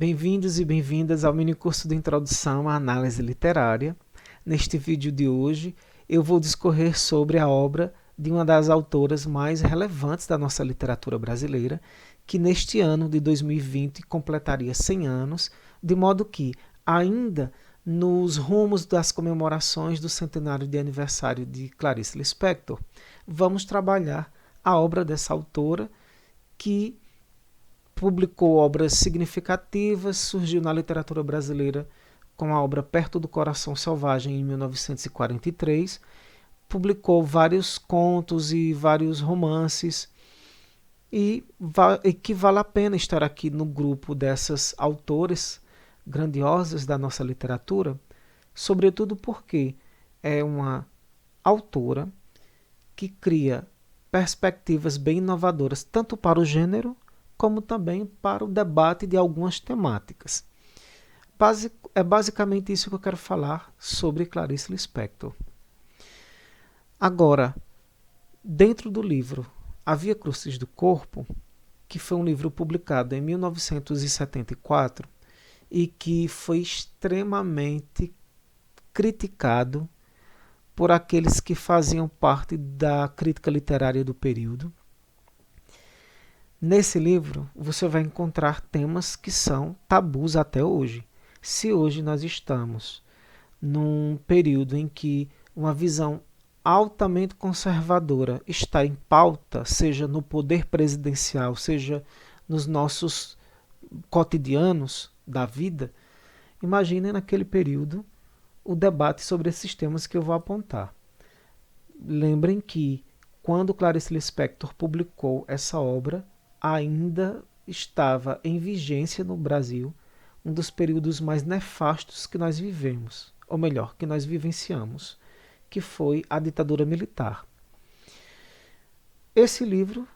Bem-vindos e bem-vindas ao minicurso de Introdução à Análise Literária. Neste vídeo de hoje, eu vou discorrer sobre a obra de uma das autoras mais relevantes da nossa literatura brasileira, que neste ano de 2020 completaria 100 anos, de modo que, ainda nos rumos das comemorações do centenário de aniversário de Clarice Lispector, vamos trabalhar a obra dessa autora que publicou obras significativas, surgiu na literatura brasileira com a obra Perto do Coração Selvagem em 1943, publicou vários contos e vários romances e que vale a pena estar aqui no grupo dessas autores grandiosas da nossa literatura, sobretudo porque é uma autora que cria perspectivas bem inovadoras tanto para o gênero como também para o debate de algumas temáticas. É basicamente isso que eu quero falar sobre Clarice Lispector. Agora, dentro do livro A Via Crucis do Corpo, que foi um livro publicado em 1974 e que foi extremamente criticado por aqueles que faziam parte da crítica literária do período. Nesse livro, você vai encontrar temas que são tabus até hoje. Se hoje nós estamos num período em que uma visão altamente conservadora está em pauta, seja no poder presidencial, seja nos nossos cotidianos da vida, imaginem naquele período o debate sobre esses temas que eu vou apontar. Lembrem que, quando Clarice Lispector publicou essa obra, ainda estava em vigência no Brasil um dos períodos mais nefastos que nós vivemos, ou melhor, que nós vivenciamos, que foi a ditadura militar. Esse livro,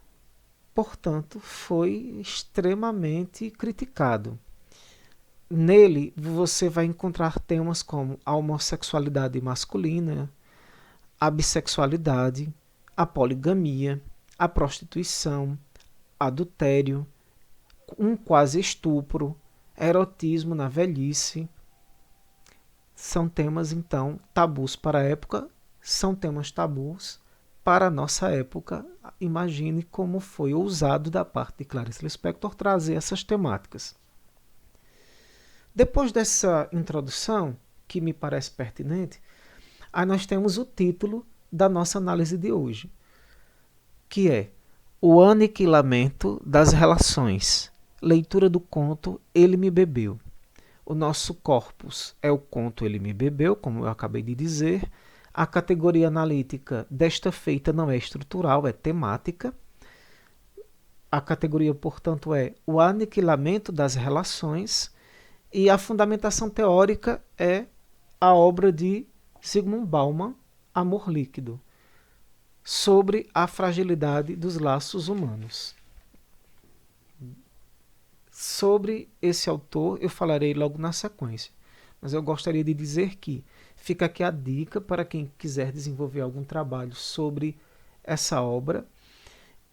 portanto, foi extremamente criticado. Nele você vai encontrar temas como a homossexualidade masculina, a bissexualidade, a poligamia, a prostituição, adultério, um quase estupro, erotismo na velhice. São temas, então, tabus para a época, são temas tabus para a nossa época. Imagine como foi ousado da parte de Clarice Lispector trazer essas temáticas. Depois dessa introdução, que me parece pertinente, aí nós temos o título da nossa análise de hoje, que é O Aniquilamento das Relações. Leitura do conto Ele Me Bebeu. O nosso corpus é o conto Ele Me Bebeu, como eu acabei de dizer. A categoria analítica desta feita não é estrutural, é temática. A categoria, portanto, é o aniquilamento das relações. E a fundamentação teórica é a obra de Zygmunt Bauman, Amor Líquido, sobre a fragilidade dos laços humanos. Sobre esse autor eu falarei logo na sequência, mas eu gostaria de dizer que fica aqui a dica para quem quiser desenvolver algum trabalho sobre essa obra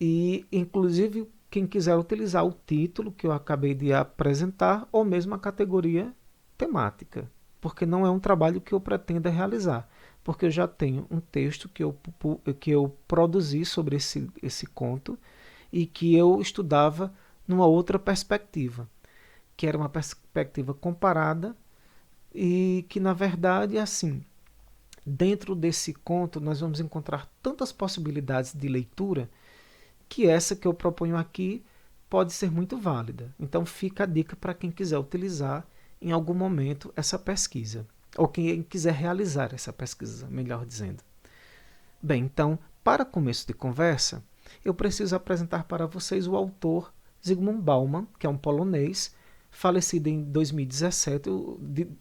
e, inclusive, quem quiser utilizar o título que eu acabei de apresentar ou mesmo a categoria temática, porque não é um trabalho que eu pretenda realizar, porque eu já tenho um texto que eu produzi sobre esse conto e que eu estudava numa outra perspectiva, que era uma perspectiva comparada e que, na verdade, assim, dentro desse conto nós vamos encontrar tantas possibilidades de leitura que essa que eu proponho aqui pode ser muito válida. Então fica a dica para quem quiser utilizar em algum momento essa pesquisa, ou quem quiser realizar essa pesquisa, melhor dizendo. Bem, então, para começo de conversa, eu preciso apresentar para vocês o autor Zygmunt Bauman, que é um polonês, falecido em 2017,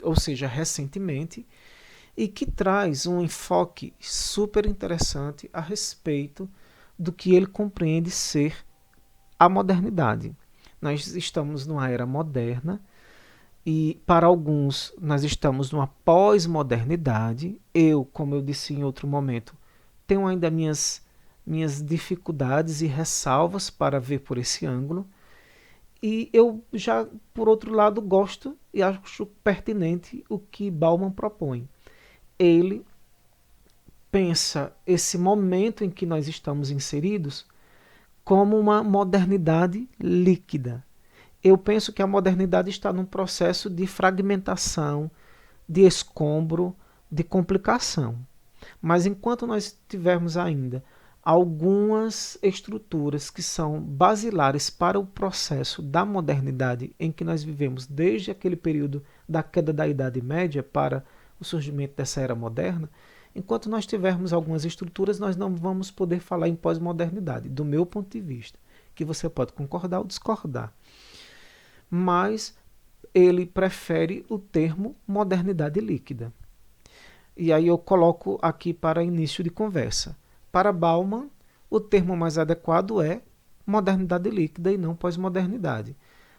ou seja, recentemente, e que traz um enfoque super interessante a respeito do que ele compreende ser a modernidade. Nós estamos numa era moderna e, para alguns, nós estamos numa pós-modernidade. Eu, como eu disse em outro momento, tenho ainda minhas dificuldades e ressalvas para ver por esse ângulo. E eu já, por outro lado, gosto e acho pertinente o que Bauman propõe. Ele pensa esse momento em que nós estamos inseridos como uma modernidade líquida. Eu penso que a modernidade está num processo de fragmentação, de escombro, de complicação. Mas enquanto nós tivermos ainda algumas estruturas que são basilares para o processo da modernidade em que nós vivemos desde aquele período da queda da Idade Média para o surgimento dessa era moderna, enquanto nós tivermos algumas estruturas, nós não vamos poder falar em pós-modernidade, do meu ponto de vista, que você pode concordar ou discordar. Mas ele prefere o termo modernidade líquida. E aí eu coloco aqui para início de conversa. Para Bauman, o termo mais adequado é modernidade líquida e não pós-modernidade.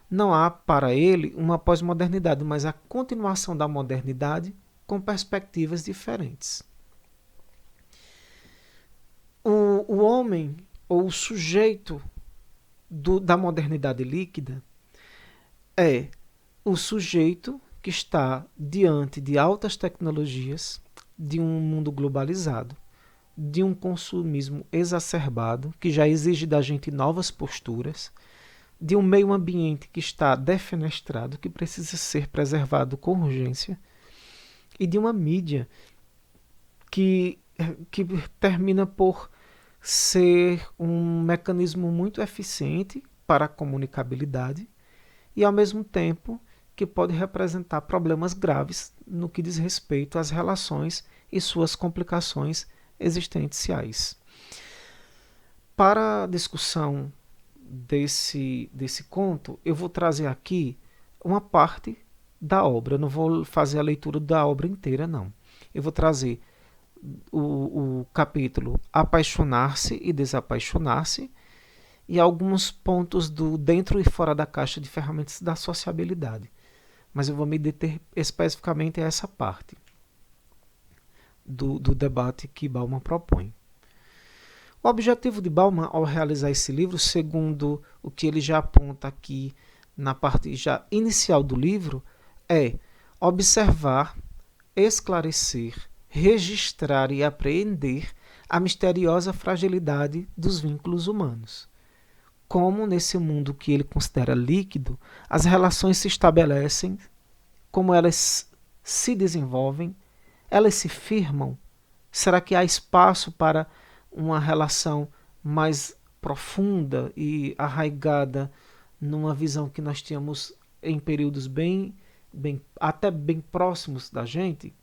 Não há para ele uma pós-modernidade, mas a continuação da modernidade com perspectivas diferentes. O homem, ou o sujeito da modernidade líquida, é o sujeito que está diante de altas tecnologias, de um mundo globalizado, de um consumismo exacerbado, que já exige da gente novas posturas, de um meio ambiente que está defenestrado, que precisa ser preservado com urgência, e de uma mídia que termina por ser um mecanismo muito eficiente para a comunicabilidade e, ao mesmo tempo, que pode representar problemas graves no que diz respeito às relações e suas complicações existenciais. Para a discussão desse conto, eu vou trazer aqui uma parte da obra. Eu não vou fazer a leitura da obra inteira, não. Eu vou trazer o capítulo Apaixonar-se e Desapaixonar-se e alguns pontos do dentro e fora da caixa de ferramentas da sociabilidade. Mas eu vou me deter especificamente a essa parte do debate que Bauman propõe. O objetivo de Bauman ao realizar esse livro, segundo o que ele já aponta aqui na parte já inicial do livro, é observar, esclarecer, registrar e apreender a misteriosa fragilidade dos vínculos humanos. Como nesse mundo que ele considera líquido, as relações se estabelecem, como elas se desenvolvem, elas se firmam. Será que há espaço para uma relação mais profunda e arraigada numa visão que nós tínhamos em períodos até bem próximos da gente?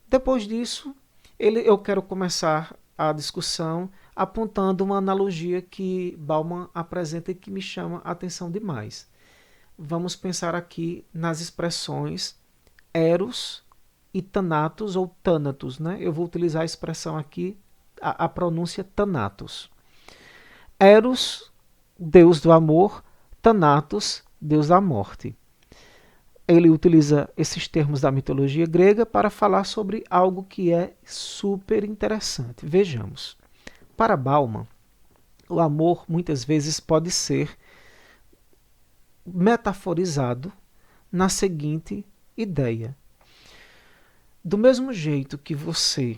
Depois disso, eu quero começar a discussão apontando uma analogia que Bauman apresenta e que me chama a atenção demais. Vamos pensar aqui nas expressões eros e thanatos ou thanatos, né? Eu vou utilizar a expressão aqui, a pronúncia thanatos. Eros, deus do amor, thanatos, deus da morte. Ele utiliza esses termos da mitologia grega para falar sobre algo que é super interessante. Vejamos. Para Bauman, o amor muitas vezes pode ser metaforizado na seguinte ideia. Do mesmo jeito que você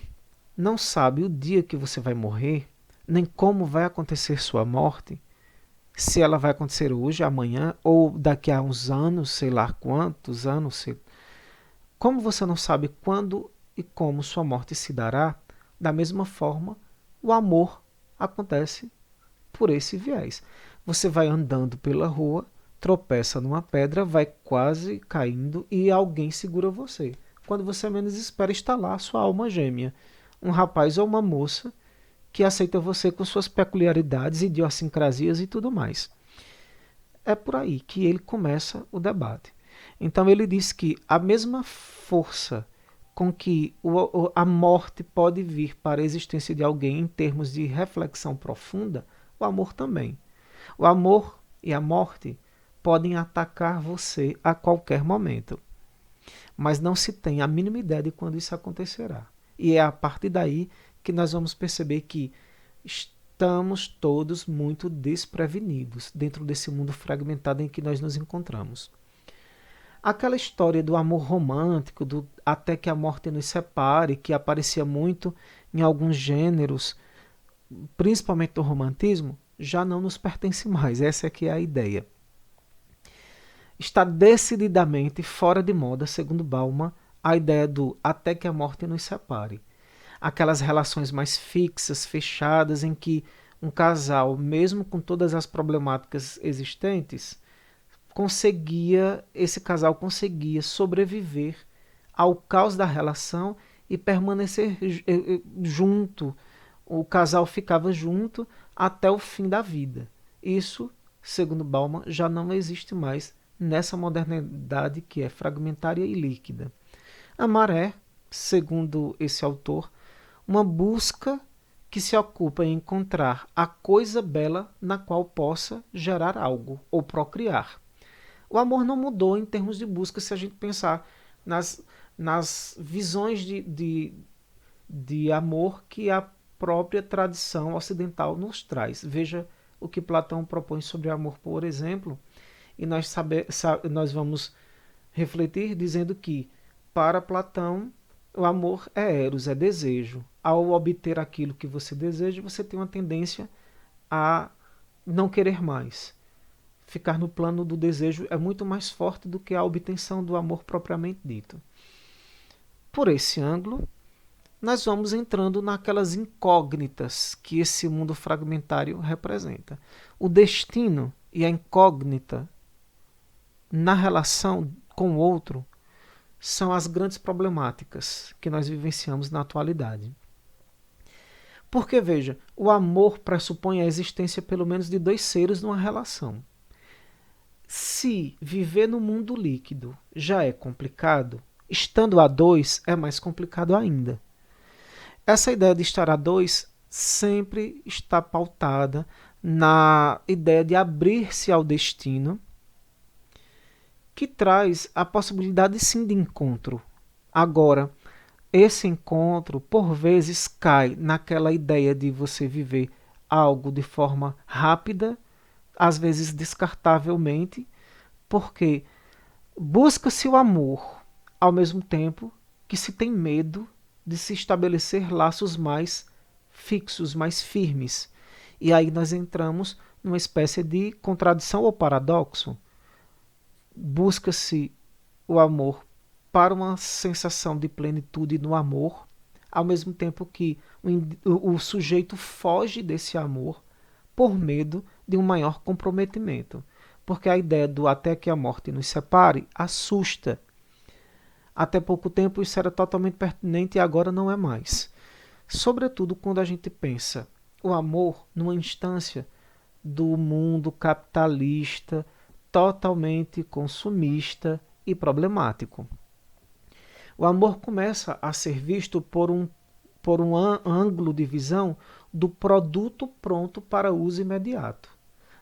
não sabe o dia que você vai morrer, nem como vai acontecer sua morte, se ela vai acontecer hoje, amanhã, ou daqui a uns anos, sei lá quantos anos, como você não sabe quando e como sua morte se dará, da mesma forma, o amor acontece por esse viés. Você vai andando pela rua, tropeça numa pedra, vai quase caindo e alguém segura você. Quando você menos espera, está lá a sua alma gêmea, um rapaz ou uma moça que aceita você com suas peculiaridades, idiosincrasias e tudo mais. É por aí que ele começa o debate. Então ele diz que a mesma força com que a morte pode vir para a existência de alguém em termos de reflexão profunda, o amor também. O amor e a morte podem atacar você a qualquer momento, mas não se tem a mínima ideia de quando isso acontecerá. E é a partir daí que nós vamos perceber que estamos todos muito desprevenidos dentro desse mundo fragmentado em que nós nos encontramos. Aquela história do amor romântico, do até que a morte nos separe, que aparecia muito em alguns gêneros, principalmente do romantismo, já não nos pertence mais. Essa é que é a ideia. Está decididamente fora de moda, segundo Bauman, a ideia do até que a morte nos separe. Aquelas relações mais fixas, fechadas, em que um casal, mesmo com todas as problemáticas existentes, esse casal conseguia sobreviver ao caos da relação e permanecer junto. O casal ficava junto até o fim da vida. Isso, segundo Bauman, já não existe mais nessa modernidade que é fragmentária e líquida. Amar é, segundo esse autor, uma busca que se ocupa em encontrar a coisa bela na qual possa gerar algo ou procriar. O amor não mudou em termos de busca se a gente pensar nas visões de amor que a própria tradição ocidental nos traz. Veja o que Platão propõe sobre amor, por exemplo, e nós vamos refletir dizendo que, para Platão, o amor é eros, é desejo. Ao obter aquilo que você deseja, você tem uma tendência a não querer mais. Ficar no plano do desejo é muito mais forte do que a obtenção do amor propriamente dito. Por esse ângulo, nós vamos entrando naquelas incógnitas que esse mundo fragmentário representa. O destino e a incógnita na relação com o outro são as grandes problemáticas que nós vivenciamos na atualidade. Porque, veja, o amor pressupõe a existência pelo menos de dois seres numa relação. Se viver no mundo líquido já é complicado, estando a dois é mais complicado ainda. Essa ideia de estar a dois sempre está pautada na ideia de abrir-se ao destino, que traz a possibilidade sim de encontro. Agora, esse encontro por vezes cai naquela ideia de você viver algo de forma rápida, às vezes descartavelmente, porque busca-se o amor ao mesmo tempo que se tem medo de se estabelecer laços mais fixos, mais firmes. E aí nós entramos numa espécie de contradição ou paradoxo. Busca-se o amor para uma sensação de plenitude no amor, ao mesmo tempo que o sujeito foge desse amor por medo de um maior comprometimento. Porque a ideia do até que a morte nos separe assusta. Até pouco tempo isso era totalmente pertinente e agora não é mais. Sobretudo quando a gente pensa o amor numa instância do mundo capitalista, totalmente consumista e problemático. O amor começa a ser visto por um ângulo de visão do produto pronto para uso imediato.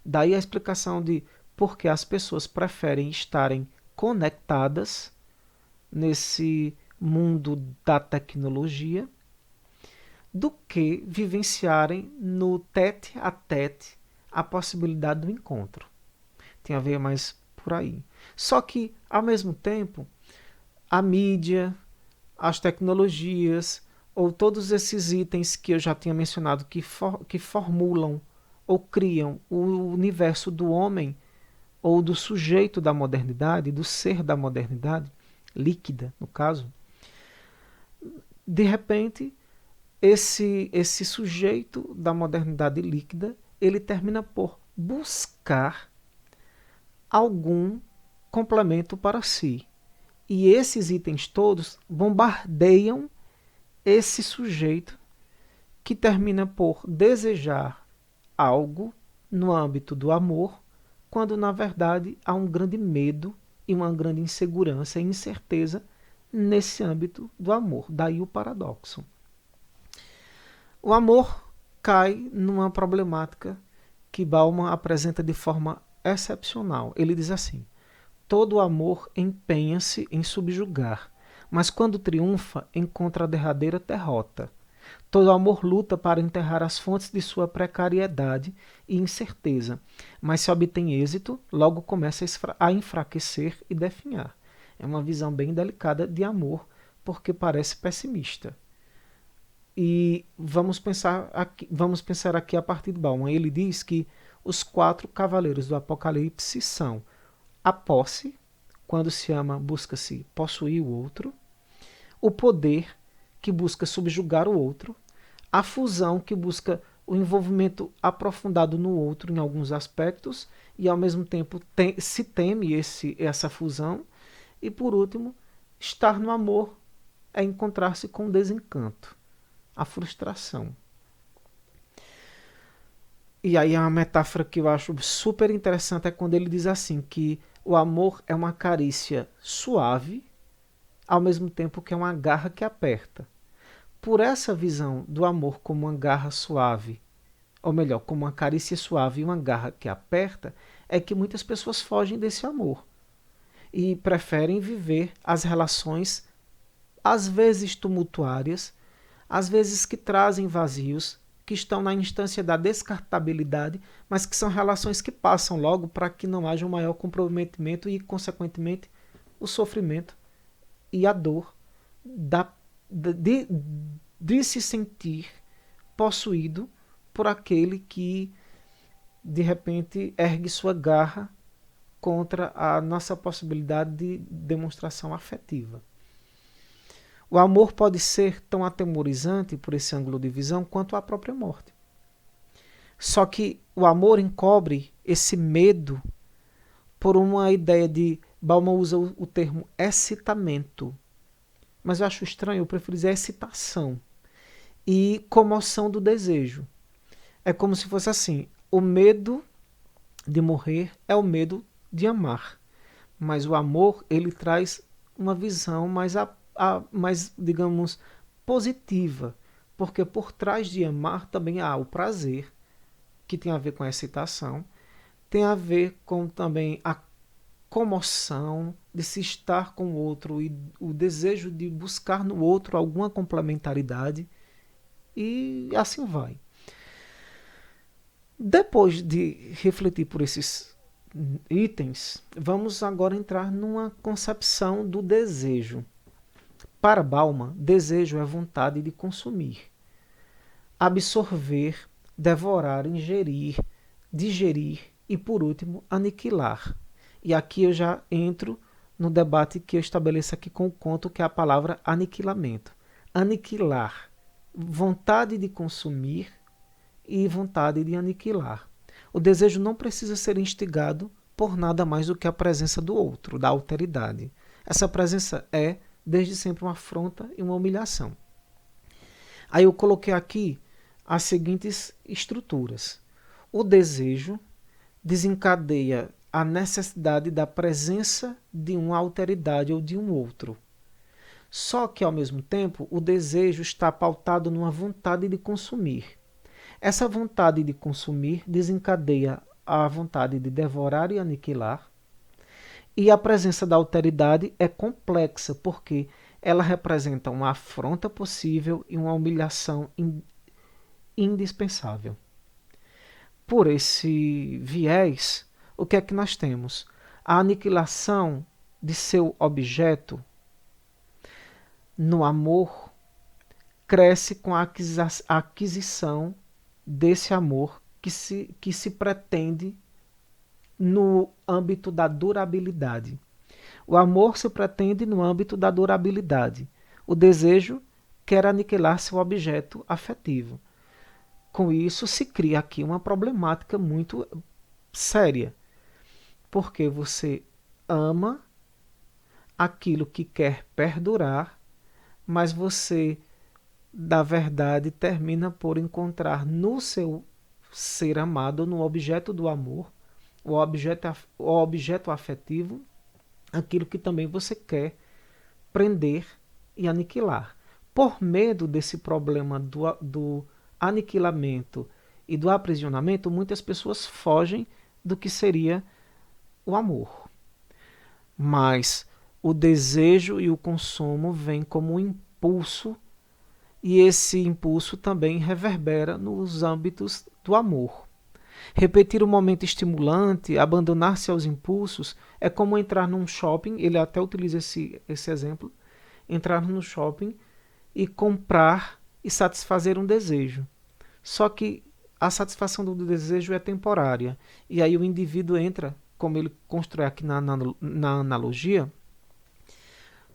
Daí a explicação de por que as pessoas preferem estarem conectadas nesse mundo da tecnologia do que vivenciarem no tete a tete a possibilidade do encontro. Tem a ver mais por aí. Só que, ao mesmo tempo, a mídia, as tecnologias, ou todos esses itens que eu já tinha mencionado que formulam ou criam o universo do homem ou do sujeito da modernidade, do ser da modernidade, líquida, no caso, de repente, esse sujeito da modernidade líquida, ele termina por buscar algum complemento para si. E esses itens todos bombardeiam esse sujeito que termina por desejar algo no âmbito do amor, quando na verdade há um grande medo e uma grande insegurança e incerteza nesse âmbito do amor. Daí o paradoxo. O amor cai numa problemática que Bauman apresenta de forma excepcional. Ele diz assim: todo amor empenha-se em subjugar, mas quando triunfa, encontra a derradeira derrota. Todo amor luta para enterrar as fontes de sua precariedade e incerteza, mas se obtém êxito, logo começa a enfraquecer e definhar. É uma visão bem delicada de amor, porque parece pessimista. E vamos pensar aqui a partir de Bauman. Ele diz que os 4 cavaleiros do Apocalipse são a posse, quando se ama, busca-se possuir o outro; o poder, que busca subjugar o outro; a fusão, que busca o envolvimento aprofundado no outro em alguns aspectos e ao mesmo tempo se teme essa fusão; e por último, estar no amor é encontrar-se com o desencanto, a frustração. E aí uma metáfora que eu acho super interessante é quando ele diz assim, que o amor é uma carícia suave, ao mesmo tempo que é uma garra que aperta. Por essa visão do amor como uma garra suave, ou melhor, como uma carícia suave e uma garra que aperta, é que muitas pessoas fogem desse amor e preferem viver as relações, às vezes tumultuárias, às vezes que trazem vazios, que estão na instância da descartabilidade, mas que são relações que passam logo para que não haja um maior comprometimento e, consequentemente, o sofrimento e a dor de se sentir possuído por aquele que, de repente, ergue sua garra contra a nossa possibilidade de demonstração afetiva. O amor pode ser tão atemorizante por esse ângulo de visão quanto a própria morte. Só que o amor encobre esse medo por uma ideia de... Bauman usa o termo excitamento. Mas eu acho estranho, eu prefiro dizer excitação. E comoção do desejo. É como se fosse assim, o medo de morrer é o medo de amar. Mas o amor, ele traz uma visão mais, digamos, positiva. Porque por trás de amar também há o prazer, que tem a ver com a excitação, tem a ver com também a comoção de se estar com o outro e o desejo de buscar no outro alguma complementaridade, e assim vai. Depois de refletir por esses itens, vamos agora entrar numa concepção do desejo. Para Bauman, desejo é vontade de consumir, absorver, devorar, ingerir, digerir e, por último, aniquilar. E aqui eu já entro no debate que eu estabeleço aqui com o conto, que é a palavra aniquilamento. Aniquilar, vontade de consumir e vontade de aniquilar. O desejo não precisa ser instigado por nada mais do que a presença do outro, da alteridade. Essa presença é, desde sempre, uma afronta e uma humilhação. Aí eu coloquei aqui as seguintes estruturas. O desejo desencadeia a necessidade da presença de uma alteridade ou de um outro. Só que, ao mesmo tempo, o desejo está pautado numa vontade de consumir. Essa vontade de consumir desencadeia a vontade de devorar e aniquilar. E a presença da alteridade é complexa, porque ela representa uma afronta possível e uma humilhação indispensável. Por esse viés, o que é que nós temos? A aniquilação de seu objeto no amor cresce com a aquisição desse amor que se pretende no âmbito da durabilidade. O amor se pretende no âmbito da durabilidade. O desejo quer aniquilar seu objeto afetivo. Com isso, se cria aqui uma problemática muito séria, porque você ama aquilo que quer perdurar, mas você, da verdade, termina por encontrar no seu ser amado, no objeto do amor, o objeto afetivo, aquilo que também você quer prender e aniquilar. Por medo desse problema do aniquilamento e do aprisionamento, muitas pessoas fogem do que seria o amor. Mas o desejo e o consumo vêm como um impulso e esse impulso também reverbera nos âmbitos do amor. Repetir o momento estimulante, abandonar-se aos impulsos, é como entrar num shopping, ele até utiliza esse exemplo, entrar no shopping e comprar e satisfazer um desejo. Só que a satisfação do desejo é temporária. E aí o indivíduo entra, como ele constrói aqui na analogia,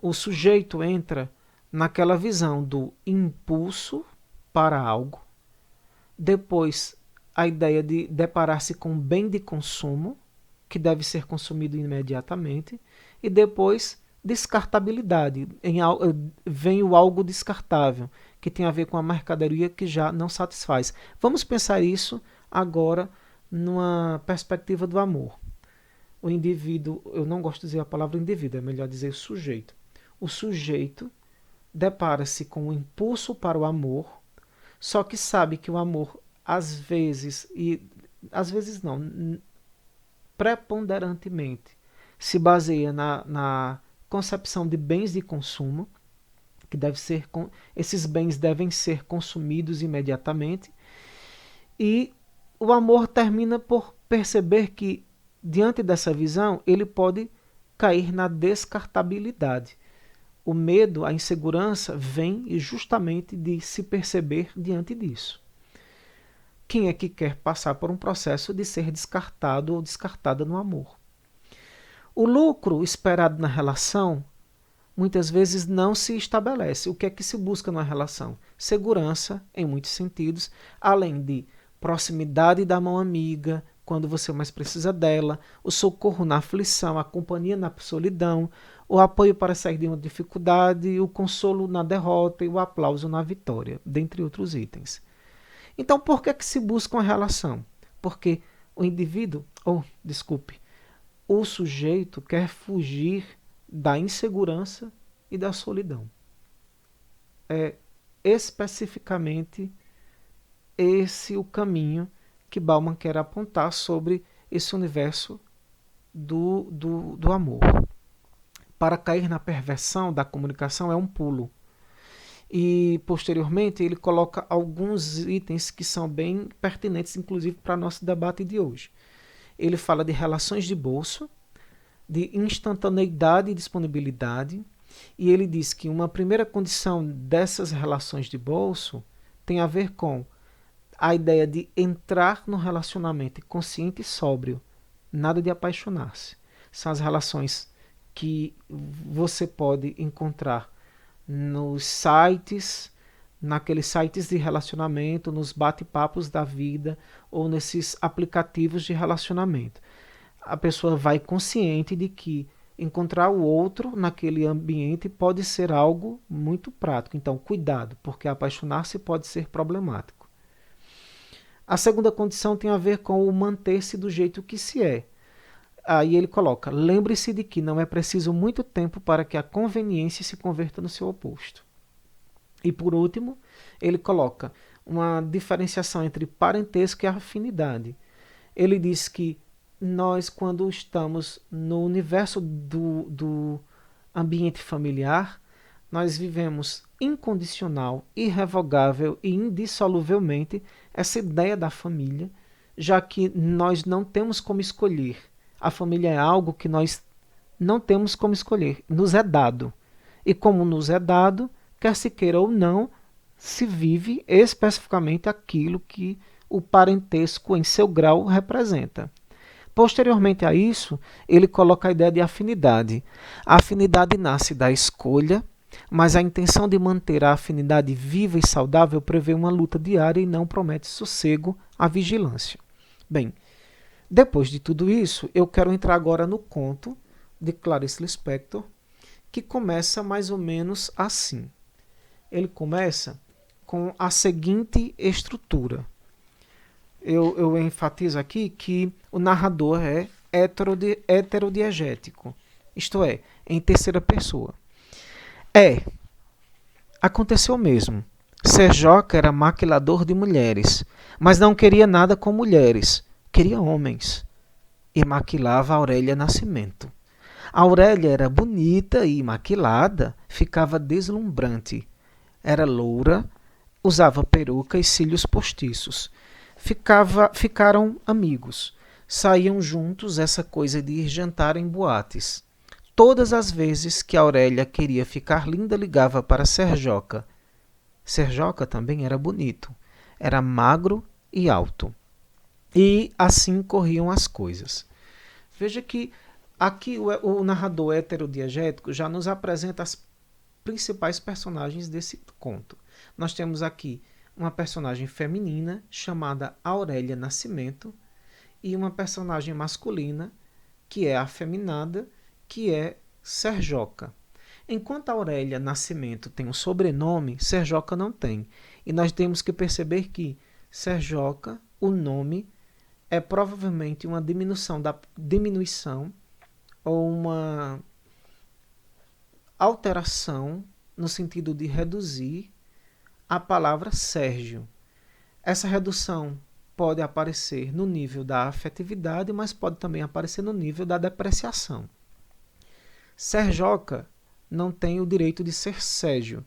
o sujeito entra naquela visão do impulso para algo, depois a ideia de deparar-se com um bem de consumo, que deve ser consumido imediatamente, e depois descartabilidade. Vem o algo descartável, que tem a ver com a mercadoria que já não satisfaz. Vamos pensar isso agora numa perspectiva do amor. O indivíduo, eu não gosto de dizer a palavra indivíduo, é melhor dizer sujeito. O sujeito depara-se com o impulso para o amor, só que sabe que o amor, às vezes não, preponderantemente, se baseia na concepção de bens de consumo, que esses bens devem ser consumidos imediatamente, e o amor termina por perceber que, diante dessa visão, ele pode cair na descartabilidade. O medo, a insegurança, vem justamente de se perceber diante disso. Quem é que quer passar por um processo de ser descartado ou descartada no amor? O lucro esperado na relação muitas vezes não se estabelece. O que é que se busca numa relação? Segurança, em muitos sentidos, além de proximidade da mão amiga, quando você mais precisa dela, o socorro na aflição, a companhia na solidão, o apoio para sair de uma dificuldade, o consolo na derrota e o aplauso na vitória, dentre outros itens. Então, por que é que se busca uma relação? Porque o indivíduo, o sujeito quer fugir da insegurança e da solidão. É especificamente esse o caminho que Bauman quer apontar sobre esse universo do amor. Para cair na perversão da comunicação é um pulo. E, posteriormente, ele coloca alguns itens que são bem pertinentes, inclusive, para nosso debate de hoje. Ele fala de relações de bolso, de instantaneidade e disponibilidade, e ele diz que uma primeira condição dessas relações de bolso tem a ver com a ideia de entrar no relacionamento consciente e sóbrio, nada de apaixonar-se. São as relações que você pode encontrar nos sites, naqueles sites de relacionamento, nos bate-papos da vida ou nesses aplicativos de relacionamento. A pessoa vai consciente de que encontrar o outro naquele ambiente pode ser algo muito prático. Então, cuidado, porque apaixonar-se pode ser problemático. A segunda condição tem a ver com o manter-se do jeito que se é. Aí ele coloca, lembre-se de que não é preciso muito tempo para que a conveniência se converta no seu oposto. E por último, ele coloca uma diferenciação entre parentesco e afinidade. Ele diz que nós, quando estamos no universo do ambiente familiar, nós vivemos incondicional, irrevogável e indissoluvelmente essa ideia da família, já que nós não temos como escolher. A família é algo que nós não temos como escolher, nos é dado. E como nos é dado, quer se queira ou não, se vive especificamente aquilo que o parentesco em seu grau representa. Posteriormente a isso, ele coloca a ideia de afinidade. A afinidade nasce da escolha, mas a intenção de manter a afinidade viva e saudável prevê uma luta diária e não promete sossego à vigilância. Bem, depois de tudo isso, eu quero entrar agora no conto de Clarice Lispector, que começa mais ou menos assim. Ele começa com a seguinte estrutura. Eu enfatizo aqui que o narrador é heterodiegético, isto é, em terceira pessoa. Aconteceu mesmo. Serjoca era maquilador de mulheres, mas não queria nada com mulheres. Queria homens, e maquilava Aurélia Nascimento. A Aurélia era bonita e maquilada, ficava deslumbrante. era loura, usava peruca e cílios postiços. Ficaram amigos. Saíam juntos, essa coisa de ir jantar em boates. Todas as vezes que Aurélia queria ficar linda, ligava para Serjoca. Serjoca também era bonito. Era magro e alto. E assim corriam as coisas. Veja que aqui o narrador heterodiegético já nos apresenta as principais personagens desse conto. Nós temos aqui uma personagem feminina chamada Aurélia Nascimento e uma personagem masculina que é afeminada, que é Serjoca. Enquanto Aurélia Nascimento tem um sobrenome, Serjoca não tem. E nós temos que perceber que Serjoca, o nome, é provavelmente uma diminuição ou uma alteração no sentido de reduzir a palavra Sérgio. Essa redução pode aparecer no nível da afetividade, mas pode também aparecer no nível da depreciação. Serjoca não tem o direito de ser Sérgio.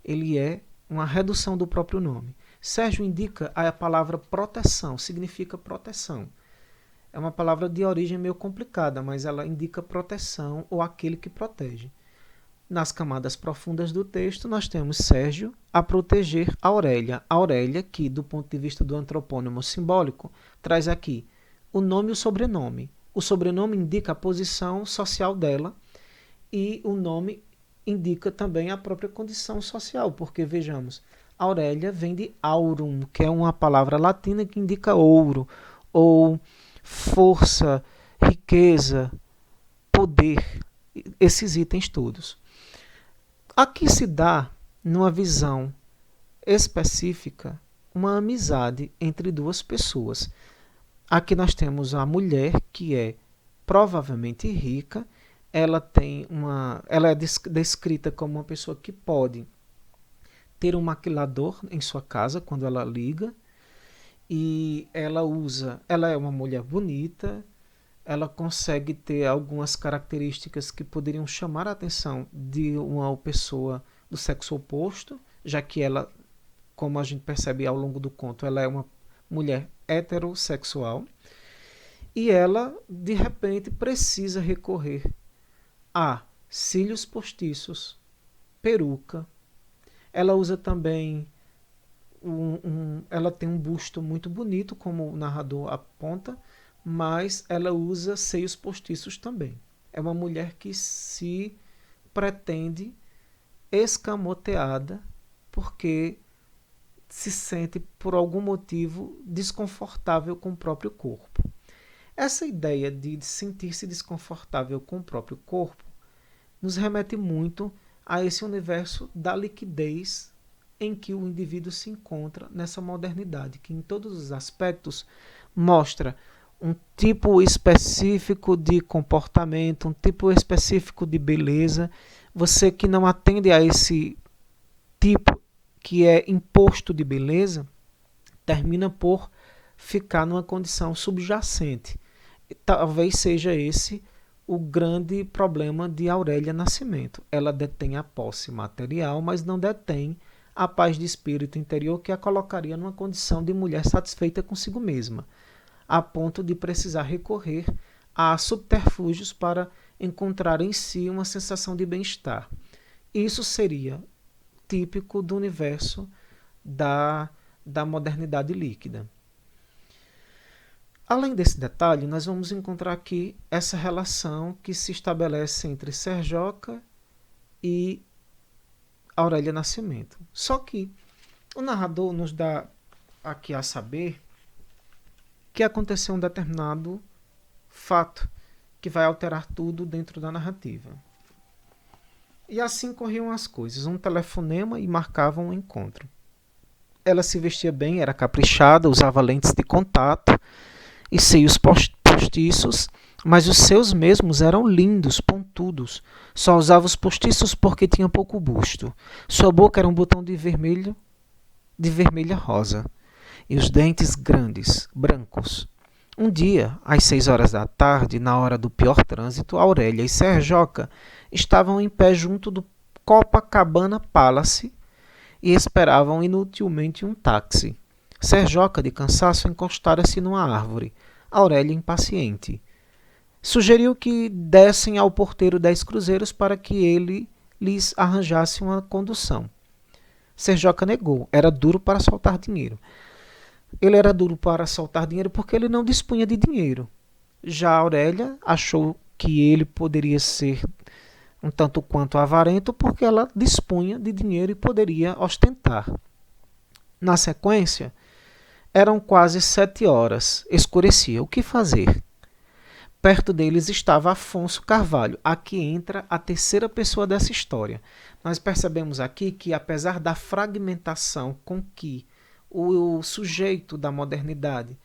Ele é uma redução do próprio nome. Sérgio indica a palavra proteção, significa proteção. É uma palavra de origem meio complicada, mas ela indica proteção ou aquele que protege. Nas camadas profundas do texto, nós temos Sérgio a proteger Aurélia. Aurélia, que, do ponto de vista do antropônimo simbólico, traz aqui o nome e o sobrenome. O sobrenome indica a posição social dela e o nome indica também a própria condição social, porque, vejamos, Aurélia vem de aurum, que é uma palavra latina que indica ouro, ou força, riqueza, poder, esses itens todos. Aqui se dá, numa visão específica, uma amizade entre duas pessoas. Aqui nós temos a mulher, que é provavelmente rica, ela é descrita como uma pessoa que pode ter um maquilador em sua casa quando ela liga, e ela é uma mulher bonita, ela consegue ter algumas características que poderiam chamar a atenção de uma pessoa do sexo oposto, já que ela, como a gente percebe ao longo do conto, ela é uma mulher heterossexual, e ela, de repente, precisa recorrer a cílios postiços, peruca. Ela usa também ela tem um busto muito bonito, como o narrador aponta, mas ela usa seios postiços também. É uma mulher que se pretende escamoteada porque se sente, por algum motivo, desconfortável com o próprio corpo. Essa ideia de sentir-se desconfortável com o próprio corpo nos remete muito a esse universo da liquidez em que o indivíduo se encontra nessa modernidade, que em todos os aspectos mostra um tipo específico de comportamento, um tipo específico de beleza. Você que não atende a esse tipo que é imposto de beleza, termina por ficar numa condição subjacente. E talvez seja esse o grande problema de Aurélia Nascimento. Ela detém a posse material, mas não detém a paz de espírito interior que a colocaria numa condição de mulher satisfeita consigo mesma, a ponto de precisar recorrer a subterfúgios para encontrar em si uma sensação de bem-estar. Isso seria típico do universo da modernidade líquida. Além desse detalhe, nós vamos encontrar aqui essa relação que se estabelece entre Serjoca e Aurélia Nascimento. Só que o narrador nos dá aqui a saber que aconteceu um determinado fato que vai alterar tudo dentro da narrativa. E assim corriam as coisas. Um telefonema e marcavam um encontro. Ela se vestia bem, era caprichada, usava lentes de contato e seios postiços, mas os seus mesmos eram lindos, pontudos. Só usava os postiços porque tinha pouco busto. Sua boca era um botão de vermelha rosa, e os dentes grandes, brancos. Um dia, às 6 horas da tarde, na hora do pior trânsito, Aurélia e Serjoca estavam em pé junto do Copacabana Palace e esperavam inutilmente um táxi. Serjoca, de cansaço, encostara-se numa árvore. Aurélia, impaciente, sugeriu que dessem ao porteiro 10 cruzeiros para que ele lhes arranjasse uma condução. Serjoca negou. Era duro para soltar dinheiro. Ele era duro para soltar dinheiro porque ele não dispunha de dinheiro. Já Aurélia achou que ele poderia ser um tanto quanto avarento porque ela dispunha de dinheiro e poderia ostentar. Na sequência, eram quase 7 horas. Escurecia. O que fazer? Perto deles estava Afonso Carvalho. Aqui entra a terceira pessoa dessa história. Nós percebemos aqui que, apesar da fragmentação com que o sujeito da modernidade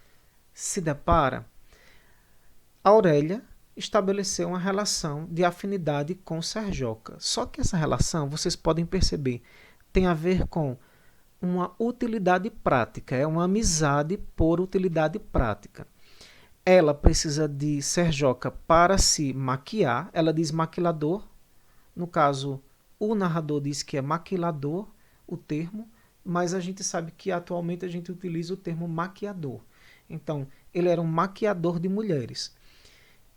se depara, Aurélia estabeleceu uma relação de afinidade com Serjoca. Só que essa relação, vocês podem perceber, tem a ver com uma utilidade prática, é uma amizade por utilidade prática. Ela precisa de Serjoca para se maquiar, ela diz maquilador, no caso o narrador diz que é maquilador o termo, mas a gente sabe que atualmente a gente utiliza o termo maquiador. Então, ele era um maquiador de mulheres.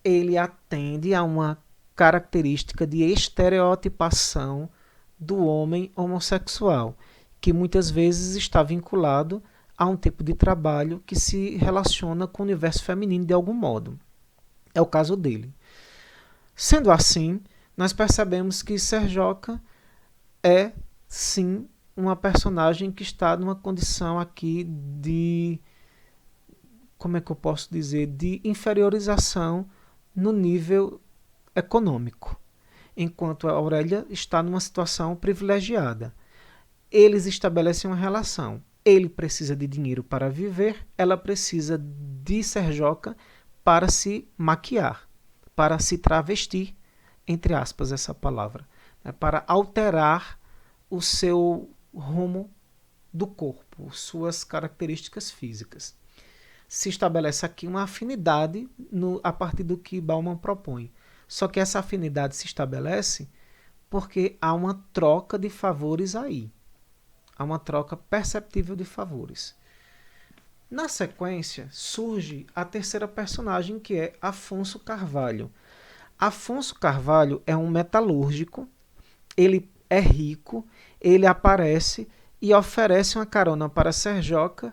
Ele atende a uma característica de estereotipação do homem homossexual, que muitas vezes está vinculado a um tipo de trabalho que se relaciona com o universo feminino de algum modo. É o caso dele. Sendo assim, nós percebemos que Serjoca é, sim, uma personagem que está numa condição aqui de, como é que eu posso dizer, de inferiorização no nível econômico, enquanto a Aurélia está numa situação privilegiada. Eles estabelecem uma relação. Ele precisa de dinheiro para viver, ela precisa de Serjoca para se maquiar, para se travestir, entre aspas essa palavra, né, para alterar o seu rumo do corpo, suas características físicas. Se estabelece aqui uma afinidade a partir do que Bauman propõe. Só que essa afinidade se estabelece porque há uma troca de favores aí. Há uma troca perceptível de favores. Na sequência, surge a terceira personagem, que é Afonso Carvalho. Afonso Carvalho é um metalúrgico, ele é rico, ele aparece e oferece uma carona para Serjoca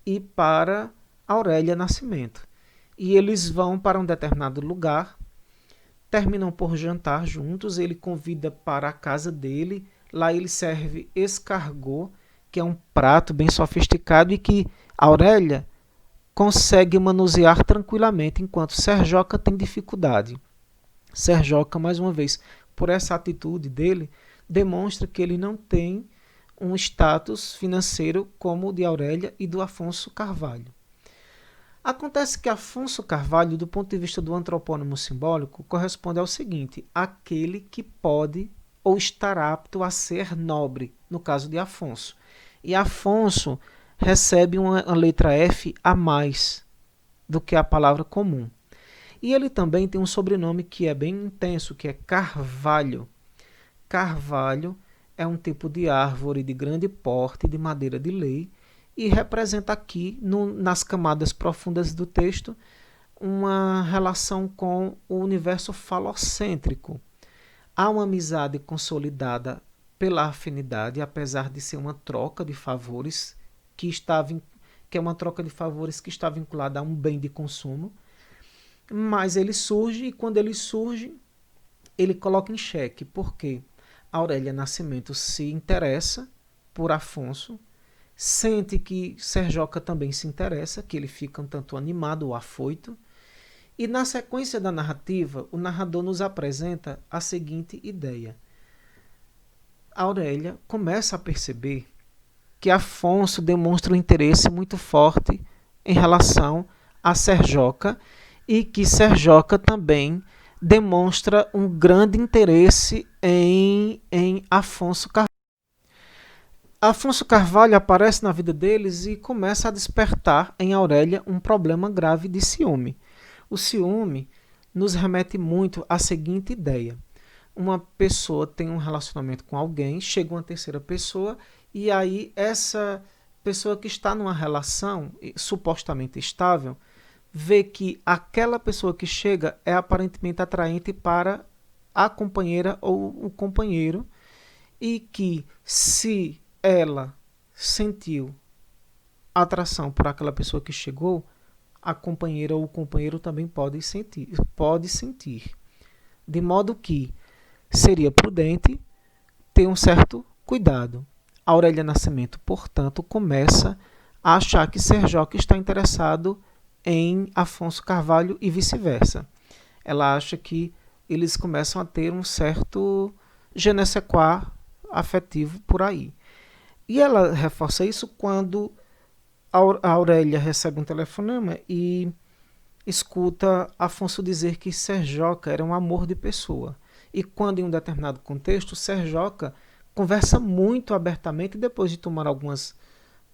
e para Aurélia Nascimento. E eles vão para um determinado lugar, terminam por jantar juntos, ele convida para a casa dele. Lá ele serve escargot, que é um prato bem sofisticado e que Aurélia consegue manusear tranquilamente, enquanto Serjoca tem dificuldade. Serjoca, mais uma vez, por essa atitude dele, demonstra que ele não tem um status financeiro como o de Aurélia e do Afonso Carvalho. Acontece que Afonso Carvalho, do ponto de vista do antropônimo simbólico, corresponde ao seguinte: aquele que pode ou estar apto a ser nobre, no caso de Afonso. E Afonso recebe uma letra F a mais do que a palavra comum. E ele também tem um sobrenome que é bem intenso, que é Carvalho. Carvalho é um tipo de árvore de grande porte, de madeira de lei, e representa aqui, nas camadas profundas do texto, uma relação com o universo falocêntrico. Há uma amizade consolidada pela afinidade, apesar de ser uma troca de favores que é uma troca de favores que está vinculada a um bem de consumo, mas ele surge, e quando ele surge, ele coloca em xeque, porque Aurélia Nascimento se interessa por Afonso, sente que Serjoca também se interessa, que ele fica um tanto animado ou afoito, e na sequência da narrativa, o narrador nos apresenta a seguinte ideia. Aurélia começa a perceber que Afonso demonstra um interesse muito forte em relação a Serjoca e que Serjoca também demonstra um grande interesse em Afonso Carvalho. Afonso Carvalho aparece na vida deles e começa a despertar em Aurélia um problema grave de ciúme. O ciúme nos remete muito à seguinte ideia. Uma pessoa tem um relacionamento com alguém, chega uma terceira pessoa E aí essa pessoa que está numa relação supostamente estável vê que aquela pessoa que chega é aparentemente atraente para a companheira ou o companheiro, e que se ela sentiu atração por aquela pessoa que chegou, a companheira ou o companheiro também pode sentir. Pode sentir. De modo que seria prudente ter um certo cuidado. Aurélia Nascimento, portanto, começa a achar que Serjoca está interessado em Afonso Carvalho e vice-versa. Ela acha que eles começam a ter um certo je ne sais quoi afetivo por aí. E ela reforça isso quando a Aurélia recebe um telefonema e escuta Afonso dizer que Serjoca era um amor de pessoa. E quando, em um determinado contexto, Serjoca conversa muito abertamente, depois de tomar algumas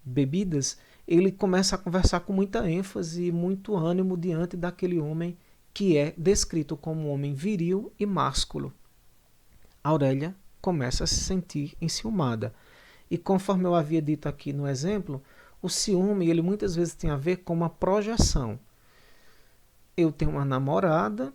bebidas, ele começa a conversar com muita ênfase e muito ânimo diante daquele homem que é descrito como um homem viril e másculo. Aurélia começa a se sentir enciumada. E conforme eu havia dito aqui no exemplo, o ciúme ele muitas vezes tem a ver com uma projeção. Eu tenho uma namorada,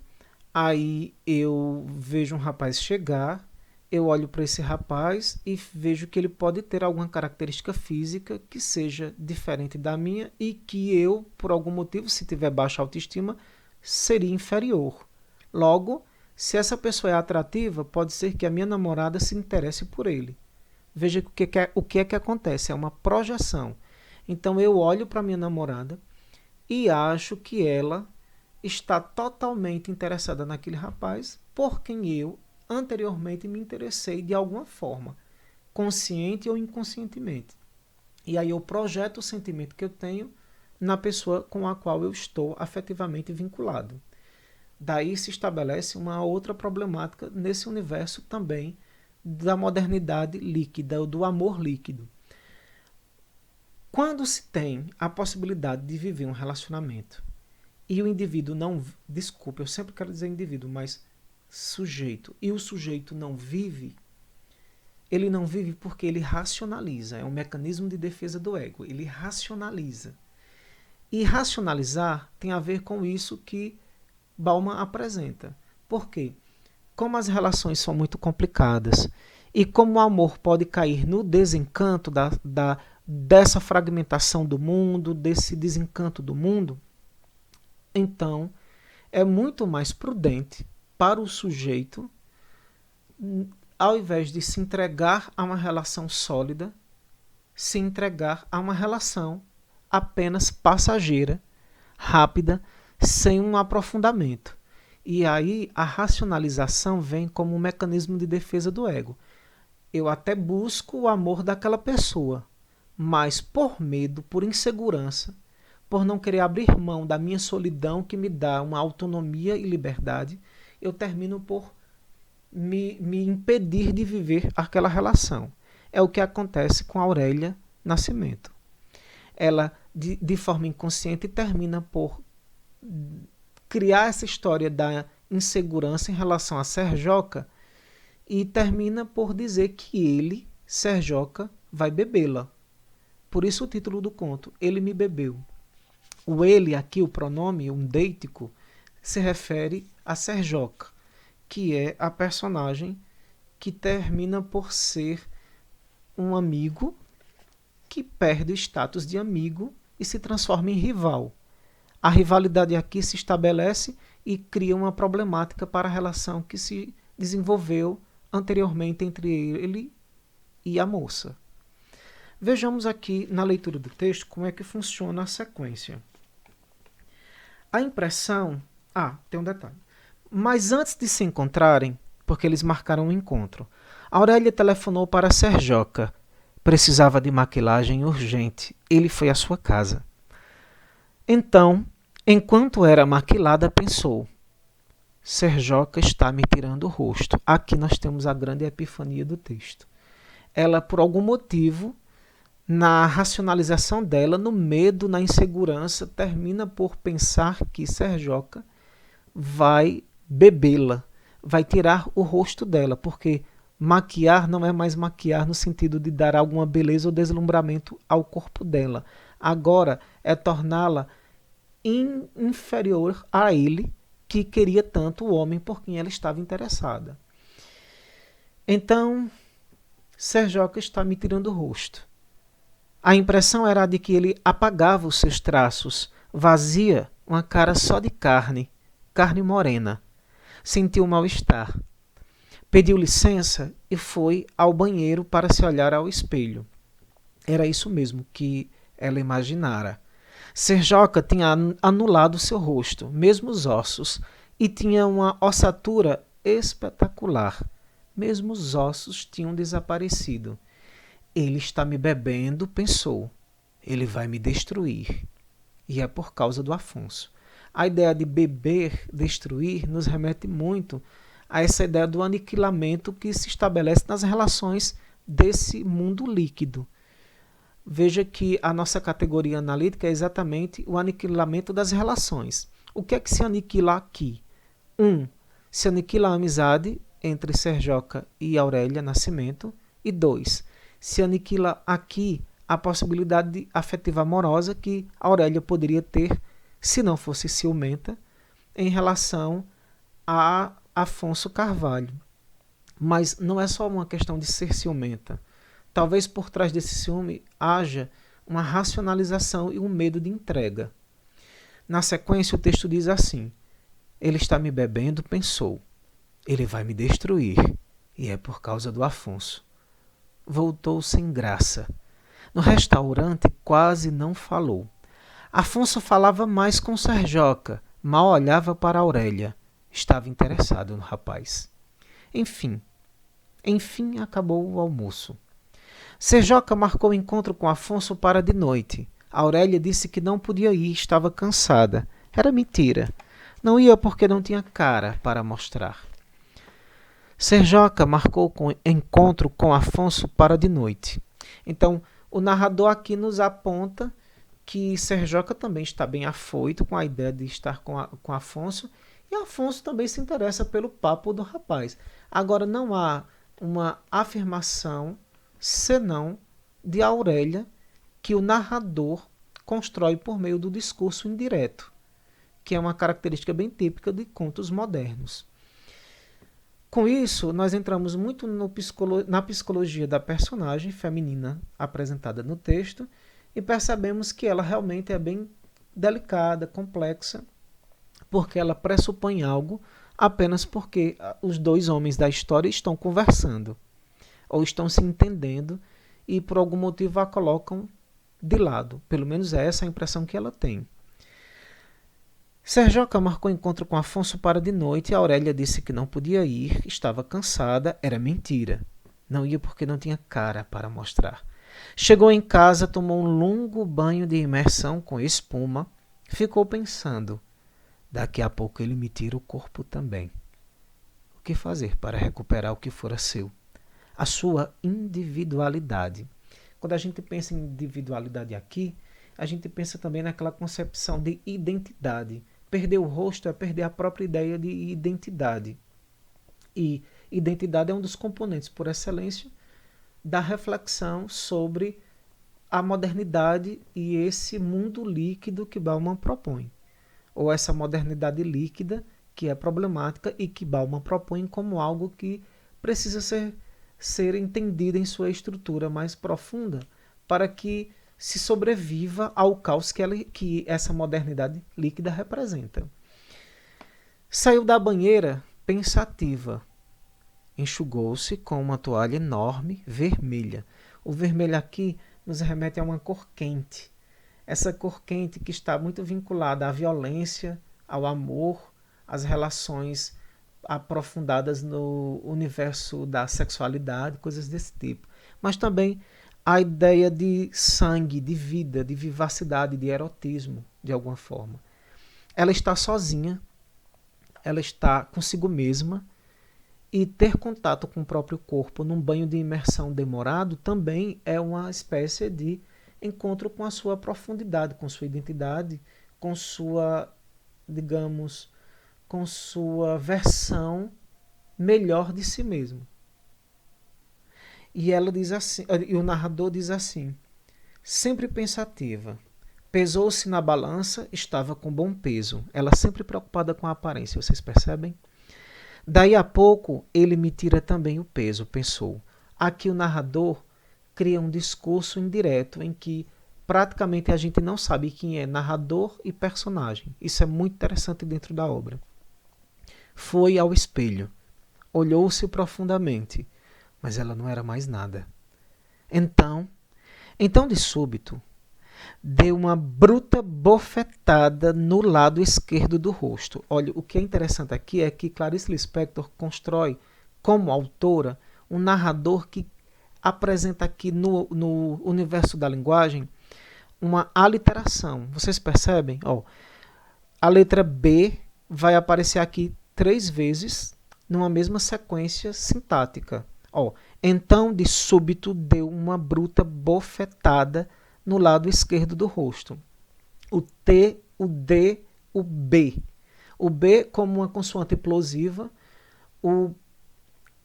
aí eu vejo um rapaz chegar, eu olho para esse rapaz e vejo que ele pode ter alguma característica física que seja diferente da minha e que eu, por algum motivo, se tiver baixa autoestima, seria inferior. Logo, se essa pessoa é atrativa, pode ser que a minha namorada se interesse por ele. Veja o que é que acontece, é uma projeção. Então eu olho para minha namorada e acho que ela está totalmente interessada naquele rapaz por quem eu anteriormente me interessei de alguma forma, consciente ou inconscientemente. E aí eu projeto o sentimento que eu tenho na pessoa com a qual eu estou afetivamente vinculado. Daí se estabelece uma outra problemática nesse universo também da modernidade líquida, do amor líquido. Quando se tem a possibilidade de viver um relacionamento e o indivíduo não... Desculpa, eu sempre quero dizer indivíduo, mas sujeito. E o sujeito não vive, ele não vive porque ele racionaliza. É um mecanismo de defesa do ego. Ele racionaliza. E racionalizar tem a ver com isso que Bauman apresenta. Por quê? Como as relações são muito complicadas e como o amor pode cair no desencanto dessa fragmentação do mundo, desse desencanto do mundo, então é muito mais prudente para o sujeito, ao invés de se entregar a uma relação sólida, se entregar a uma relação apenas passageira, rápida, sem um aprofundamento. E aí a racionalização vem como um mecanismo de defesa do ego. Eu até busco o amor daquela pessoa, mas por medo, por insegurança, por não querer abrir mão da minha solidão que me dá uma autonomia e liberdade, eu termino por me impedir de viver aquela relação. É o que acontece com Aurélia Nascimento. Ela, de forma inconsciente, termina por criar essa história da insegurança em relação a Serjoca e termina por dizer que ele, Serjoca, vai bebê-la. Por isso o título do conto, Ele Me Bebeu. O ele aqui, o pronome, um deítico, se refere a Serjoca, que é a personagem que termina por ser um amigo que perde o status de amigo e se transforma em rival. A rivalidade aqui se estabelece e cria uma problemática para a relação que se desenvolveu anteriormente entre ele e a moça. Vejamos aqui na leitura do texto como é que funciona a sequência. A impressão... tem um detalhe. Mas antes de se encontrarem, porque eles marcaram um encontro, Aurélia telefonou para Serjoca. Precisava de maquilagem urgente. Ele foi à sua casa. Então, enquanto era maquilada, pensou: Serjoca está me tirando o rosto. Aqui nós temos a grande epifania do texto. Ela, por algum motivo, na racionalização dela, no medo, na insegurança, termina por pensar que Serjoca vai bebê-la, vai tirar o rosto dela, porque Maquiar não é mais maquiar no sentido de dar alguma beleza ou deslumbramento ao corpo dela. Agora é torná-la inferior a ele, que queria tanto o homem por quem ela estava interessada. Então, Serjoca está me tirando o rosto. A impressão era de que ele apagava os seus traços, vazia uma cara só de carne, carne morena. Sentiu mal-estar. Pediu licença e foi ao banheiro para se olhar ao espelho. Era isso mesmo que ela imaginara. Serjoca tinha anulado seu rosto, mesmo os ossos, e tinha uma ossatura espetacular. Mesmo os ossos tinham desaparecido. Ele está me bebendo, pensou. Ele vai me destruir. E é por causa do Afonso. A ideia de beber, destruir, nos remete muito a essa ideia do aniquilamento que se estabelece nas relações desse mundo líquido. Veja que a nossa categoria analítica é exatamente o aniquilamento das relações. O que é que se aniquila aqui? Se aniquila a amizade entre Serjoca e Aurélia Nascimento. E 2, se aniquila aqui a possibilidade afetiva amorosa que Aurélia poderia ter, se não fosse ciumenta, em relação a Afonso Carvalho. Mas não é só uma questão de ser ciumenta. Talvez por trás desse ciúme haja uma racionalização e um medo de entrega. Na sequência, o texto diz assim: ele está me bebendo, pensou. Ele vai me destruir. E é por causa do Afonso. Voltou sem graça. No restaurante quase não falou. Afonso falava mais com Serjoca, mal olhava para Aurélia. Estava interessado no rapaz. Enfim acabou o almoço. Serjoca marcou o encontro com Afonso para de noite. Aurélia disse que não podia ir, estava cansada. Era mentira. Não ia porque não tinha cara para mostrar. Serjoca marcou encontro com Afonso para de noite. Então, o narrador aqui nos aponta que Serjoca também está bem afoito com a ideia de estar com Afonso, e Afonso também se interessa pelo papo do rapaz. Agora, não há uma afirmação senão de Aurélia que o narrador constrói por meio do discurso indireto, que é uma característica bem típica de contos modernos. Com isso, nós entramos muito na psicologia da personagem feminina apresentada no texto e percebemos que ela realmente é bem delicada, complexa, porque ela pressupõe algo apenas porque os dois homens da história estão conversando ou estão se entendendo e por algum motivo a colocam de lado. Pelo menos é essa a impressão que ela tem. Serjoca marcou encontro com Afonso para de noite e Aurélia disse que não podia ir, estava cansada, era mentira. Não ia porque não tinha cara para mostrar. Chegou em casa, tomou um longo banho de imersão com espuma, ficou pensando. Daqui a pouco ele me tira o corpo também. O que fazer para recuperar o que fora seu? A sua individualidade. Quando a gente pensa em individualidade aqui, a gente pensa também naquela concepção de identidade. Perder o rosto é perder a própria ideia de identidade. E identidade é um dos componentes, por excelência, da reflexão sobre a modernidade e esse mundo líquido que Bauman propõe. Ou essa modernidade líquida que é problemática e que Bauman propõe como algo que precisa ser entendida em sua estrutura mais profunda para que se sobreviva ao caos que essa modernidade líquida representa. Saiu da banheira pensativa. Enxugou-se com uma toalha enorme, vermelha. O vermelho aqui nos remete a uma cor quente. Essa cor quente que está muito vinculada à violência, ao amor, às relações aprofundadas no universo da sexualidade, coisas desse tipo. Mas também a ideia de sangue, de vida, de vivacidade, de erotismo, de alguma forma. Ela está sozinha, ela está consigo mesma, e ter contato com o próprio corpo num banho de imersão demorado também é uma espécie de encontro com a sua profundidade, com sua identidade, com sua, digamos, com sua versão melhor de si mesmo. E ela diz assim, e o narrador diz assim: sempre pensativa. Pesou-se na balança, estava com bom peso. Ela sempre preocupada com a aparência, vocês percebem? Daí a pouco ele me tira também o peso, pensou. Aqui o narrador cria um discurso indireto em que praticamente a gente não sabe quem é narrador e personagem. Isso é muito interessante dentro da obra. Foi ao espelho, olhou-se profundamente, mas ela não era mais nada. Então de súbito, deu uma bruta bofetada no lado esquerdo do rosto. Olha, o que é interessante aqui é que Clarice Lispector constrói, como autora, um narrador que apresenta aqui no universo da linguagem uma aliteração. Vocês percebem? Ó, a letra B vai aparecer aqui 3 vezes numa mesma sequência sintática. Ó, então, de súbito, deu uma bruta bofetada no lado esquerdo do rosto. O T, o D, o B. O B como uma consoante plosiva, o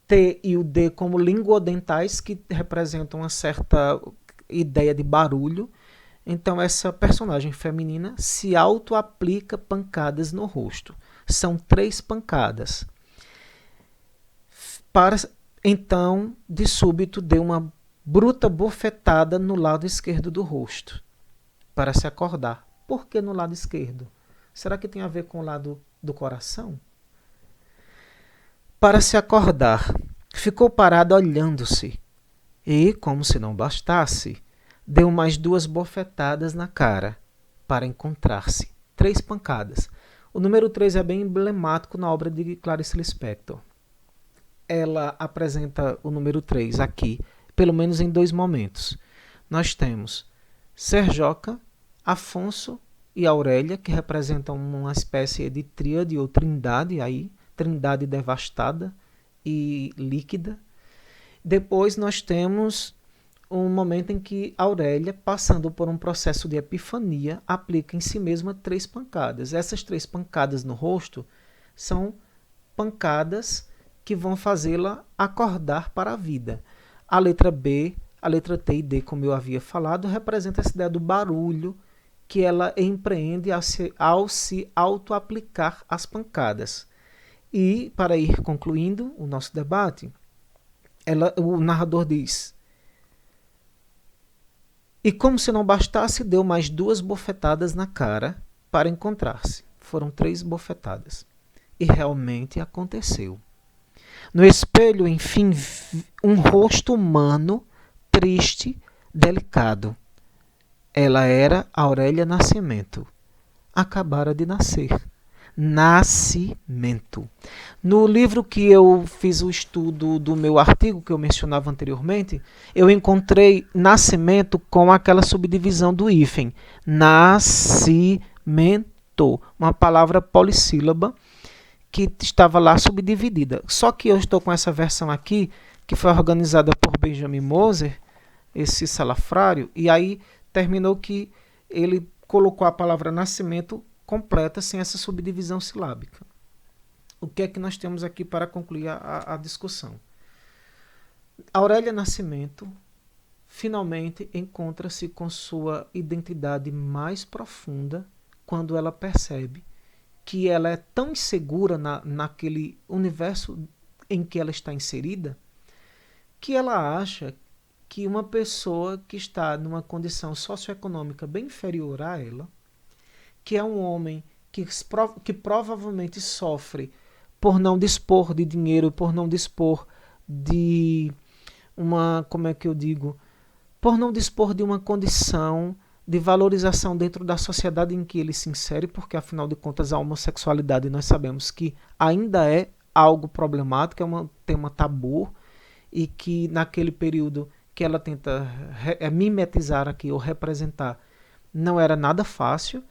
T e o D como linguodentais, que representam uma certa ideia de barulho. Então, essa personagem feminina se auto-aplica pancadas no rosto. São 3 pancadas. Então, de súbito, deu uma bruta bofetada no lado esquerdo do rosto, para se acordar. Por que no lado esquerdo? Será que tem a ver com o lado do coração? Para se acordar, ficou parado olhando-se e, como se não bastasse, deu mais 2 bofetadas na cara para encontrar-se. 3 pancadas. O número 3 é bem emblemático na obra de Clarice Lispector. Ela apresenta o número 3 aqui, pelo menos em 2 momentos. Nós temos Serjoca, Afonso e Aurélia, que representam uma espécie de tríade ou trindade, aí, trindade devastada e líquida. Depois nós temos um momento em que Aurélia, passando por um processo de epifania, aplica em si mesma 3 pancadas. Essas 3 pancadas no rosto são pancadas que vão fazê-la acordar para a vida. A letra B, a letra T e D, como eu havia falado, representa essa ideia do barulho que ela empreende ao se auto-aplicar as pancadas. E, para ir concluindo o nosso debate, o narrador diz: e como se não bastasse, deu mais 2 bofetadas na cara para encontrar-se. Foram 3 bofetadas. E realmente aconteceu. No espelho, enfim, um rosto humano, triste, delicado. Ela era Aurélia Nascimento. Acabara de nascer. Nascimento. No livro que eu fiz o estudo do meu artigo, que eu mencionava anteriormente, eu encontrei nascimento com aquela subdivisão do hífen. Nascimento. Uma palavra polissílaba que estava lá subdividida. Só que eu estou com essa versão aqui, que foi organizada por Benjamin Moser, esse salafrário, e aí terminou que ele colocou a palavra nascimento completa, sem essa subdivisão silábica. O que é que nós temos aqui para concluir a discussão? Aurélia Nascimento finalmente encontra-se com sua identidade mais profunda quando ela percebe que ela é tão insegura naquele universo em que ela está inserida, que ela acha que uma pessoa que está numa condição socioeconômica bem inferior a ela, que é um homem que provavelmente sofre por não dispor de dinheiro, por não dispor de uma, como é que eu digo, por não dispor de uma condição de valorização dentro da sociedade em que ele se insere, porque afinal de contas a homossexualidade nós sabemos que ainda é algo problemático, é um tema tabu, e que naquele período que ela tenta mimetizar aqui ou representar não era nada fácil,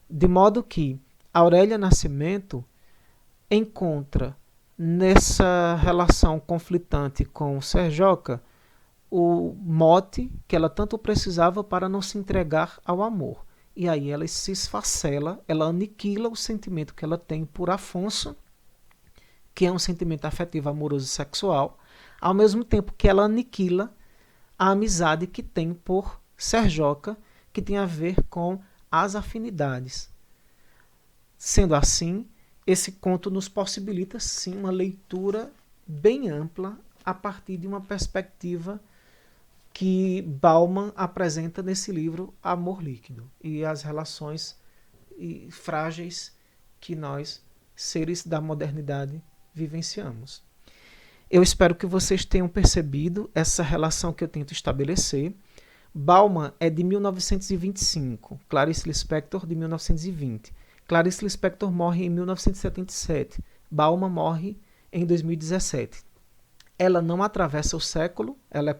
de modo que Aurélia Nascimento encontra nessa relação conflitante com Serjoca o mote que ela tanto precisava para não se entregar ao amor. E aí ela se esfacela, ela aniquila o sentimento que ela tem por Afonso que é um sentimento afetivo, amoroso e sexual, ao mesmo tempo que ela aniquila a amizade que tem por Serjoca, que tem a ver com as afinidades. Sendo assim, esse conto nos possibilita sim uma leitura bem ampla a partir de uma perspectiva que Bauman apresenta nesse livro Amor Líquido e as relações frágeis que nós, seres da modernidade, vivenciamos. Eu espero que vocês tenham percebido essa relação que eu tento estabelecer. Bauman é de 1925, Clarice Lispector de 1920. Clarice Lispector morre em 1977, Bauman morre em 2017. Ela não atravessa o século, ela é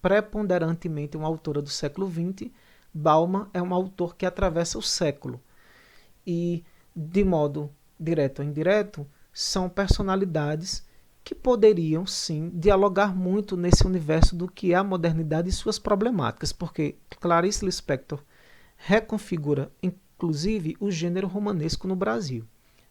preponderantemente uma autora do século XX. Bauman é um autor que atravessa o século. E, de modo direto ou indireto, são personalidades que poderiam, sim, dialogar muito nesse universo do que é a modernidade e suas problemáticas, porque Clarice Lispector reconfigura, inclusive, o gênero romanesco no Brasil.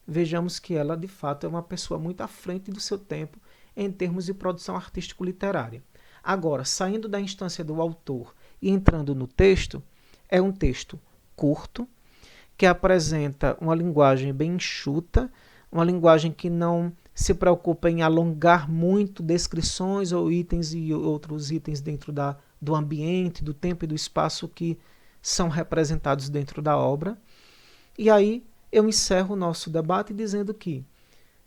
Vejamos que ela, de fato, é uma pessoa muito à frente do seu tempo em termos de produção artístico-literária. Agora, saindo da instância do autor e entrando no texto, é um texto curto, que apresenta uma linguagem bem enxuta, uma linguagem que não se preocupa em alongar muito descrições ou itens e outros itens dentro do ambiente, do tempo e do espaço que são representados dentro da obra. E aí eu encerro o nosso debate dizendo que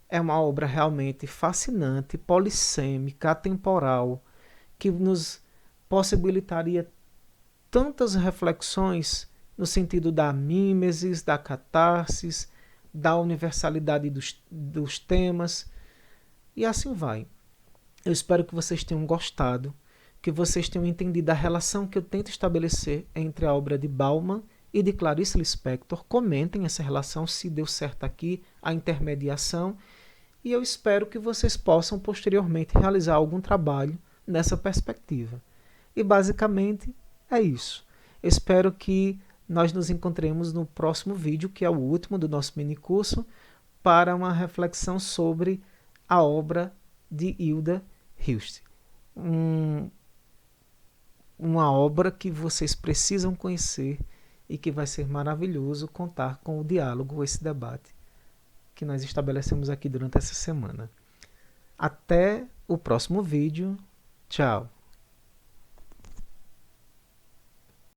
é uma obra realmente fascinante, polissêmica, atemporal, que nos possibilitaria tantas reflexões no sentido da mímesis, da catarsis, da universalidade dos temas, e assim vai. Eu espero que vocês tenham gostado, que vocês tenham entendido a relação que eu tento estabelecer entre a obra de Bauman e de Clarice Lispector. Comentem essa relação, se deu certo aqui, a intermediação, e eu espero que vocês possam posteriormente realizar algum trabalho nessa perspectiva. E basicamente é isso. Espero que nós nos encontremos no próximo vídeo, que é o último do nosso minicurso, para uma reflexão sobre a obra de Hilda Hilst. Uma obra que vocês precisam conhecer e que vai ser maravilhoso contar com o diálogo, esse debate que nós estabelecemos aqui durante essa semana. Até o próximo vídeo. Tchau!